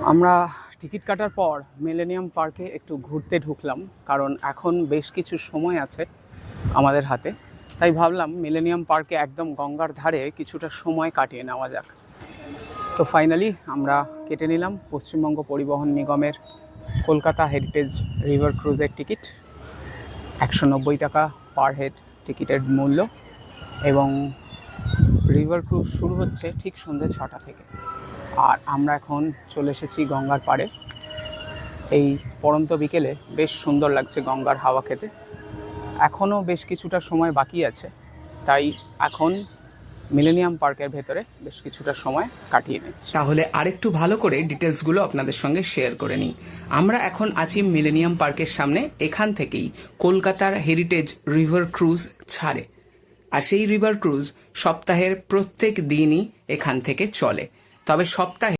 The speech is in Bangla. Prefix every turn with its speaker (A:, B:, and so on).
A: আমরা টিকিট কাটার পর মিলেনিয়াম পার্কে একটু ঘুরতে ঢুকলাম, কারণ এখন বেশ কিছু সময় আছে আমাদের হাতে। তাই ভাবলাম মিলেনিয়াম পার্কে একদম গঙ্গার ধারে কিছুটা সময় কাটিয়ে নেওয়া যাক। তো ফাইনালি আমরা কেটে নিলাম পশ্চিমবঙ্গ পরিবহন নিগমের কলকাতা হেরিটেজ রিভার ক্রুজের টিকিট। 190 টাকা পার হেড টিকিটের মূল্য, এবং রিভার ক্রুজ শুরু হচ্ছে ঠিক সন্ধ্যে 6টা থেকে। আর আমরা এখন চলে এসেছি গঙ্গার পাড়ে। এই পড়ন্ত বিকেলে বেশ সুন্দর লাগছে গঙ্গার হাওয়া খেতে। এখনও বেশ কিছুটা সময় বাকি আছে, তাই এখন মিলেনিয়াম পার্কের ভেতরে বেশ কিছুটা সময় কাটিয়ে নিচ্ছি।
B: তাহলে আরেকটু ভালো করে ডিটেলসগুলো আপনাদের সঙ্গে শেয়ার করে নিই। আমরা এখন আছি মিলেনিয়াম পার্কের সামনে। এখান থেকেই কলকাতার হেরিটেজ রিভার ক্রুজ ছাড়ে, আর সেই রিভার ক্রুজ সপ্তাহের প্রত্যেক দিনই এখান থেকে চলে। তবে সপ্তাহে